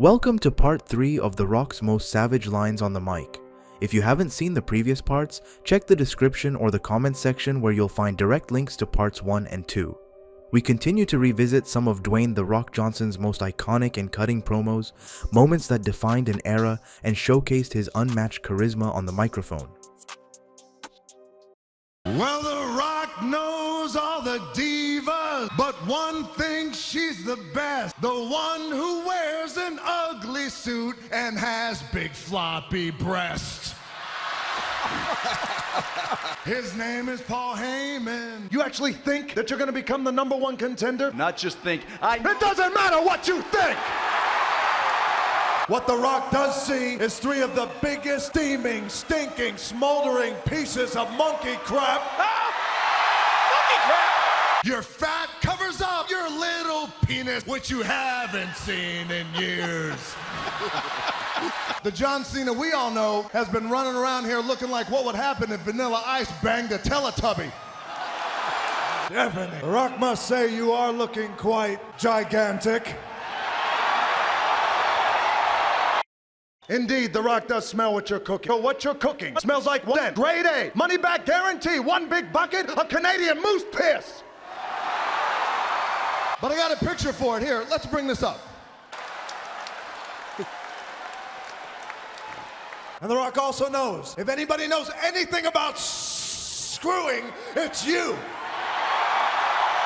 Welcome to part 3 of The Rock's most savage lines on the mic. If you haven't seen the previous parts, check the description or the comments section where you'll find direct links to parts 1 and 2. We continue to revisit some of Dwayne "The Rock" Johnson's most iconic and cutting promos, moments that defined an era and showcased his unmatched charisma on the microphone. Well, The Rock knows all the divas, but one thing, she's the best. The one who wears an ugly suit and has big floppy breasts. His name is Paul Heyman. You actually think that you're going to become the #1 contender? Not just think, It doesn't matter what you think! What The Rock does see is 3 of the biggest, steaming, stinking, smoldering pieces of monkey crap. Monkey crap! Your fat covers up your little penis, which you haven't seen in years. The John Cena we all know has been running around here looking like what would happen if Vanilla Ice banged a Teletubby. Definitely. The Rock must say you are looking quite gigantic. Indeed, The Rock does smell what you're cooking. So what you're cooking smells like what? Grade A, money back guarantee, 1 big bucket of Canadian moose piss. But I got a picture for it here. Let's bring this up. And The Rock also knows, if anybody knows anything about screwing, it's you.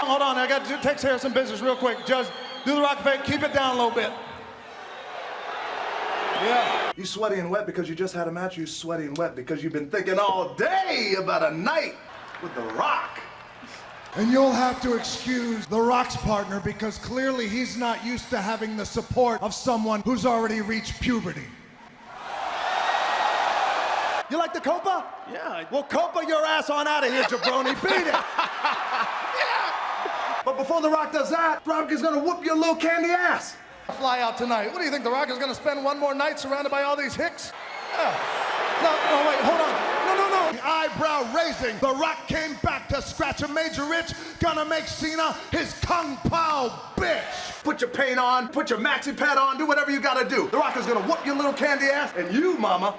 Hold on, I got to take care of some business real quick. Just do The Rock a favor, keep it down a little bit. Yeah. You sweaty and wet because you just had a match. You sweaty and wet because you've been thinking all day about a night with The Rock. And you'll have to excuse The Rock's partner because clearly he's not used to having the support of someone who's already reached puberty. You like the Copa? Yeah. Well, Copa your ass on out of here, jabroni. Beat it. Yeah. But before The Rock does that, The Rock is gonna whoop your little candy ass. Fly out tonight. What do you think? The Rock is gonna spend one more night surrounded by all these hicks? Yeah. No, wait, hold on. No. Eyebrow raising. The Rock came back to scratch a major itch. Gonna make Cena his Kung Pao bitch. Put your paint on, put your maxi pad on, do whatever you gotta do. The Rock is gonna whoop your little candy ass, and you, mama,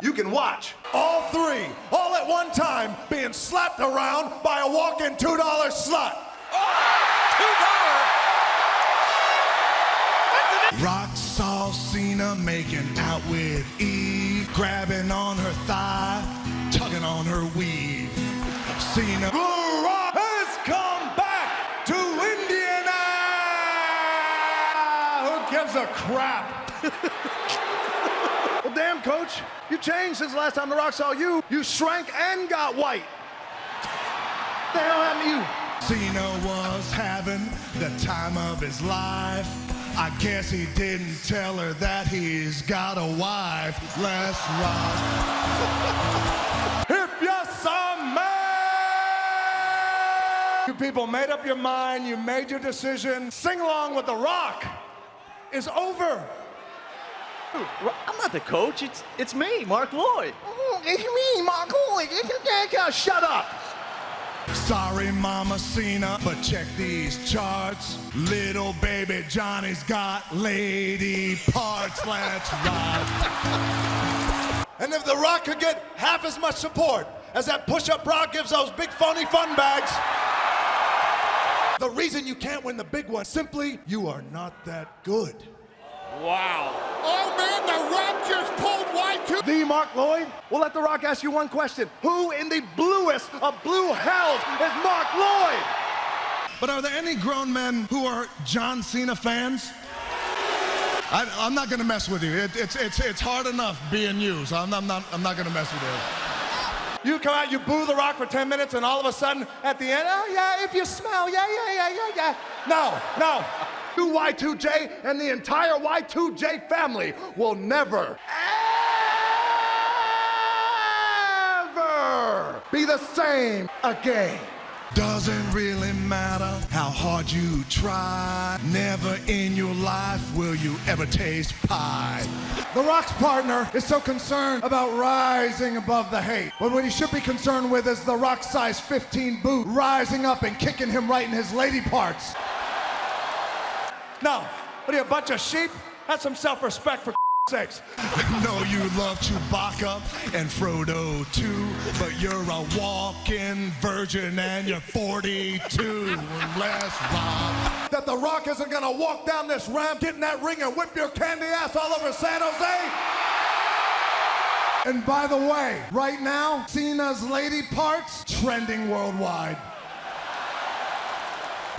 you can watch. All 3, all at one time, being slapped around by a walking $2 slut. Rock saw Cena making out with Eve, grabbing on her thigh, tugging on her weave. Cena, The Rock has come back to Indiana. Who gives a crap? Well, damn, Coach, you changed since the last time The Rock saw you. You shrank and got white. What the hell happened to you? Cena was having the time of his life. I guess he didn't tell her that he's got a wife. Let's rock. If you're some man, you people made up your mind, you made your decision. Sing along with The Rock is over. I'm not the coach. It's me, Mark Lloyd. It's me, Mark Lloyd. Shut up. Sorry, Mama Cena, but check these charts. Little baby Johnny's got lady parts. Let's rock. And if The Rock could get half as much support as that push-up bra gives those big phony fun bags, the reason you can't win the big one, simply, you are not that good. Wow. Oh man, The Rock just pulled Y2. The Mark Lloyd? We'll let The Rock ask you one question. Who in the bluest of blue hells is Mark Lloyd? But are there any grown men who are John Cena fans? I'm not gonna mess with you. It's hard enough being you, so I'm not gonna mess with you. You come out, you boo The Rock for 10 minutes, and all of a sudden, at the end, oh yeah, if you smell, yeah. No. You Y2J and the entire Y2J family will never, ever be the same again. Doesn't really matter how hard you try. Never in your life will you ever taste pie. The Rock's partner is so concerned about rising above the hate. But what he should be concerned with is the Rock size 15 boot rising up and kicking him right in his lady parts. No, what are you, a bunch of sheep? Have some self-respect for sakes. No, you love Chewbacca and Frodo too, but you're a walking virgin and you're 42. Let's rock. That The Rock isn't gonna walk down this ramp, get in that ring and whip your candy ass all over San Jose? And by the way, right now, Cena's lady parts trending worldwide.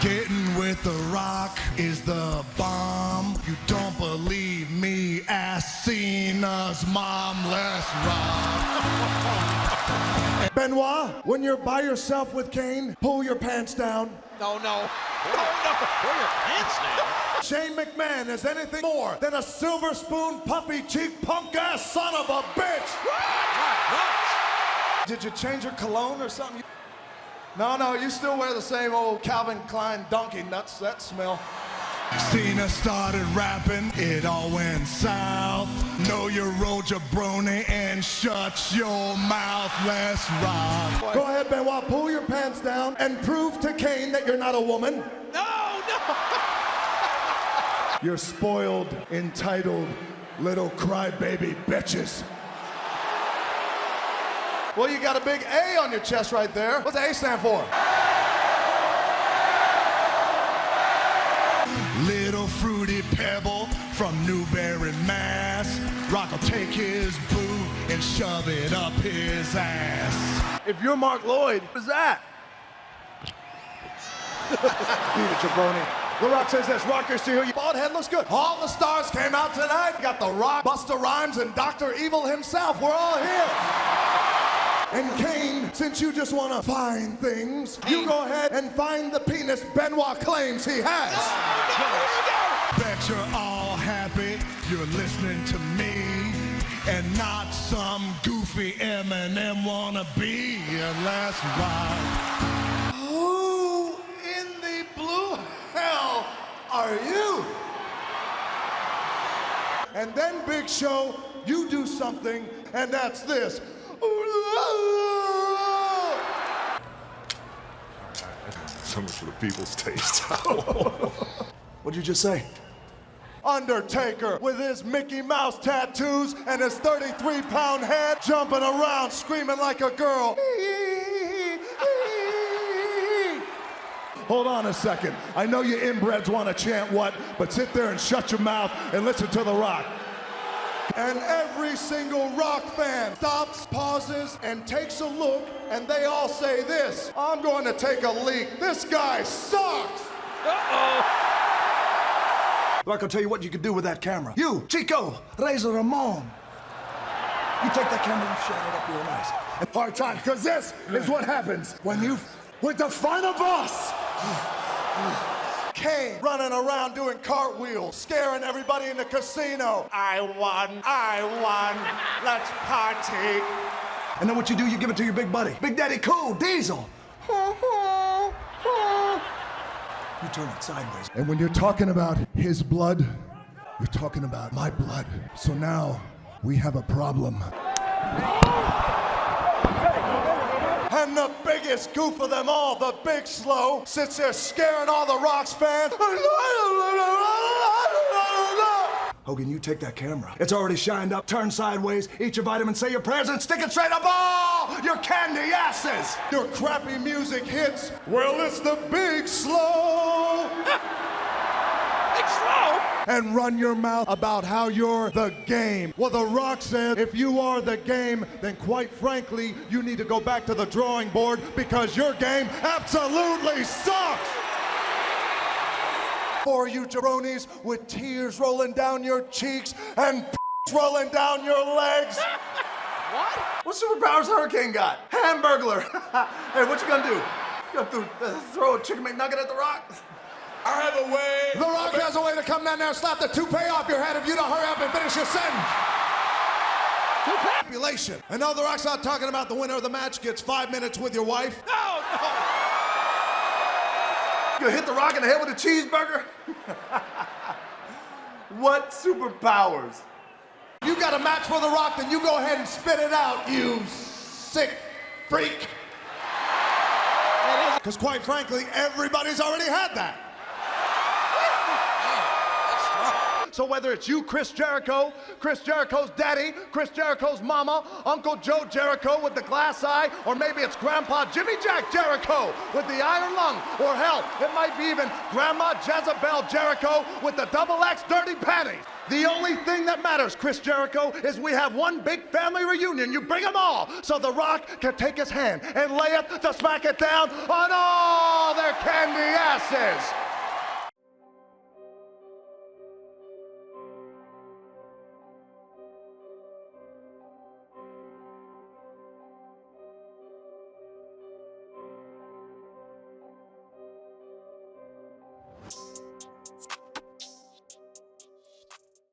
Getting with The Rock is the bomb. You don't believe me? Ask Cena's mom. Let's rock. Benoit, when you're by yourself with Kane, pull your pants down. No. Pull your pants down. Shane McMahon is anything more than a silver spoon, puffy cheek, punk ass son of a bitch. What? Did you change your cologne or something? No, you still wear the same old Calvin Klein donkey nuts, that smell. Cena started rapping, it all went south. Know your role, jabroni, and shut your mouth, let's rock. Go ahead, Benoit, pull your pants down and prove to Kane that you're not a woman. No. You're spoiled, entitled, little crybaby bitches. Well, you got a big A on your chest right there. What's the A stand for? Little fruity pebble from Newbury, Mass. Rock will take his boot and shove it up his ass. If you're Mark Lloyd, what's that? Beat it, jabroni. The Rock says this, Rock, you're still here. Your bald head looks good. All the stars came out tonight. Got The Rock, Busta Rhymes, and Dr. Evil himself. We're all here. And Kane, since you just want to find things, you go ahead and find the penis Benoit claims he has. Bet you're all happy you're listening to me and not some goofy Eminem wannabe. Let's rock. Who in the blue hell are you? And then, Big Show, you do something, and that's this. Something for the people's taste. What'd you just say? Undertaker with his Mickey Mouse tattoos and his 33-pound head jumping around screaming like a girl. Hold on a second. I know you inbreds want to chant what, but sit there and shut your mouth and listen to The Rock. And every single Rock fan stops, pauses, and takes a look, and they all say this: I'm going to take a leak. This guy sucks. Rock, I'll tell you what you can do with that camera. You, Chico, Razor Ramon. You take that camera and shine it up real nice. And hard time, because this is what happens when you, with the final boss. Kane running around doing cartwheels, scaring everybody in the casino. I won, let's party. And then what you do, you give it to your big buddy, Big Daddy Cool, Diesel. You turn it sideways. And when you're talking about his blood, you're talking about my blood. So now we have a problem. And the biggest goof of them all, the Big Slow, sits there scaring all the Rock's fans. Hogan, you take that camera. It's already shined up. Turn sideways, eat your vitamin, say your prayers, and stick it straight up all your candy asses. Your crappy music hits. Well, it's the Big Slow. Big Slow? And run your mouth about how you're the game. Well, The Rock said, if you are the game, then quite frankly, you need to go back to the drawing board because your game absolutely sucks. For you jabronis with tears rolling down your cheeks and rolling down your legs. What? What superpowers Hurricane got? Hamburglar. Hey, what you gonna do? You gonna throw a chicken McNugget at The Rock? I have a way. The Rock has a way to come down there and slap the toupee off your head if you don't hurry up and finish your sentence. Population. And now The Rock's not talking about the winner of the match gets 5 minutes with your wife. No. You hit The Rock in the head with a cheeseburger? What superpowers? You got a match for The Rock, then you go ahead and spit it out, you sick freak. Because quite frankly, everybody's already had that. So whether it's you, Chris Jericho's daddy, Chris Jericho's mama, Uncle Joe Jericho with the glass eye, or maybe it's Grandpa Jimmy Jack Jericho with the iron lung, or hell, it might be even Grandma Jezebel Jericho with the double X dirty panties. The only thing that matters, Chris Jericho, is we have one big family reunion. You bring them all so The Rock can take his hand and lay it to smack it down on all their candy asses.